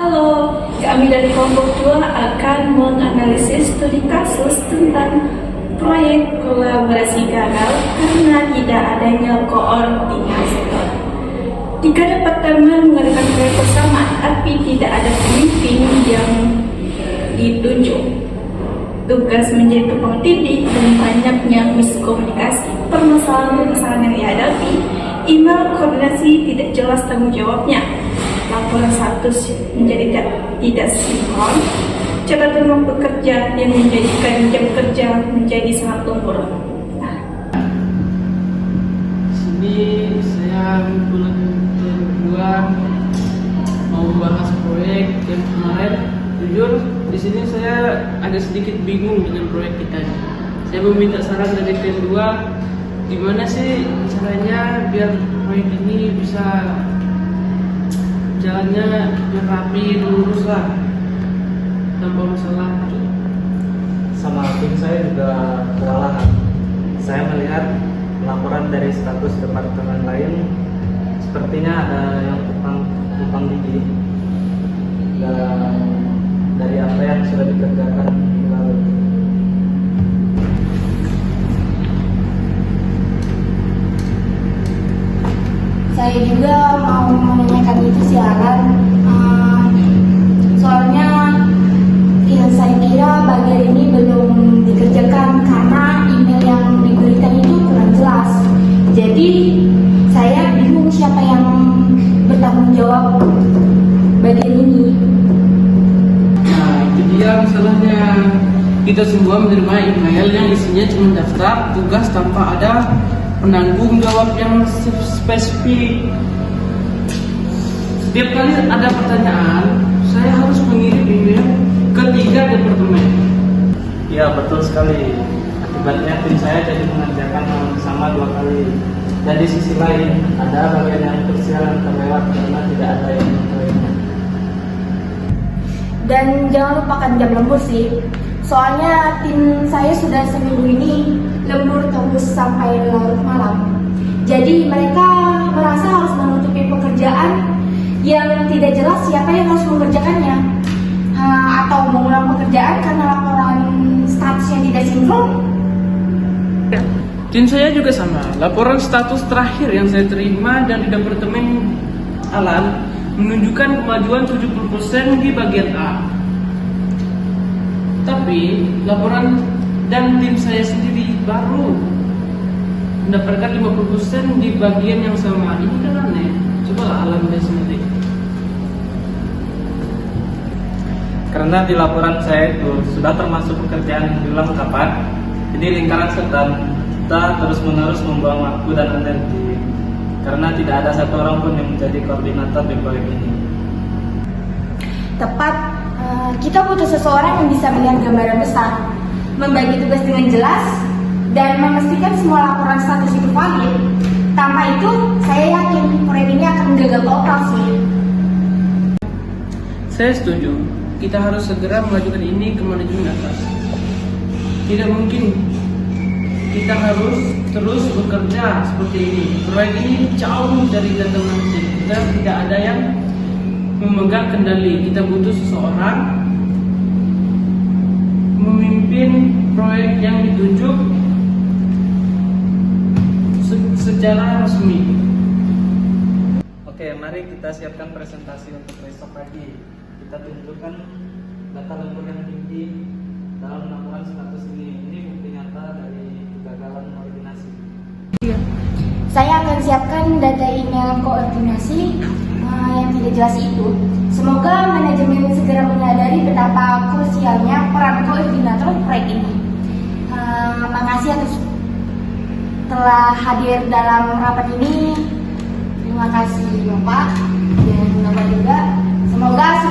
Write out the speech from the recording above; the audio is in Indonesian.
Halo, kami dari kelompok 2 akan menganalisis studi kasus tentang proyek kolaborasi gagal karena tidak adanya koordinasi. 3 departemen mengadakan proyek bersama, tapi tidak ada pemimpin yang ditunjuk. Tugas menjadi tukang tindih dan banyaknya miskomunikasi. Permasalahan yang dihadapi, email koordinasi tidak jelas tanggung jawabnya. Laporan status menjadi tidak sinkron, catatan waktu kerja yang menjadikan jam kerja menjadi sangat lembur. Sini saya pulang kedua mau bahas proyek yang kemarin. Jujur di sini saya agak sedikit bingung dengan proyek kita. Saya meminta saran dari kedua, gimana sih caranya biar proyek ini bisa jalannya biar rapi, lurus lah, tanpa masalah. Sama tim saya juga kewalahan. Saya melihat laporan dari status departemen lain, sepertinya ada yang tumpang tindih dan dari apa yang sudah dikerjakan lalu. Saya juga mau menanyakan itu sih Alan. Soalnya ya saya kira bagian ini belum dikerjakan karena email yang diberikan itu kurang jelas. Jadi saya bingung siapa yang bertanggung jawab bagian ini. Nah itu dia masalahnya. Kita semua menerima email yang isinya cuma daftar tugas tanpa ada penanggung jawab yang spesifik. Setiap kali ada pertanyaan, saya harus mengirim email ke 3 departemen. Ya betul sekali. Akibatnya tim saya jadi mengerjakan hal yang sama 2 kali. Dan di sisi lain ada bagian yang krusial yang terlewat karena tidak ada yang mengetahuinya. Dan jangan lupakan jam lembur sih. Soalnya tim saya sudah seminggu ini lembur terus sampai larut malam. Jadi mereka merasa harus menutupi pekerjaan yang tidak jelas siapa yang harus mengerjakannya. Atau mengulang pekerjaan karena laporan status yang tidak sinkron. Tim saya juga sama. Laporan status terakhir yang saya terima dari departemen Alan menunjukkan kemajuan 70% di bagian A. Tapi laporan dan tim saya sendiri baru mendapatkan 50% di bagian yang sama. Ini kan aneh. Cobalah Alan sendiri. Karena di laporan saya itu sudah termasuk pekerjaan yang diulang kapan, jadi lingkaran setan kita terus-menerus membuang waktu dan energi karena tidak ada satu orang pun yang menjadi koordinator di proyek ini. Tepat, kita butuh seseorang yang bisa melihat gambaran besar, membagi tugas dengan jelas, dan memastikan semua laporan status itu valid. Tanpa itu, saya yakin proyek ini akan gagal total sih. Saya setuju. Kita harus segera mengajukan ini ke manajemen atas. Tidak mungkin kita harus terus bekerja seperti ini. Proyek ini jauh dari data management. Kita tidak ada yang memegang kendali. Kita butuh seseorang memimpin proyek yang ditunjuk secara resmi. Oke, mari kita siapkan presentasi untuk besok pagi. Kita tunjukkan data lembur yang tinggi dalam laporan status ini. Ini bukti nyata dari kegagalan koordinasi. Saya akan siapkan data email koordinasi yang tidak jelas itu. Semoga manajemen segera menyadari betapa krusialnya peran koordinator proyek ini. Makasih atas telah hadir dalam rapat ini. Terima kasih Bapak dan Bapak juga. Semoga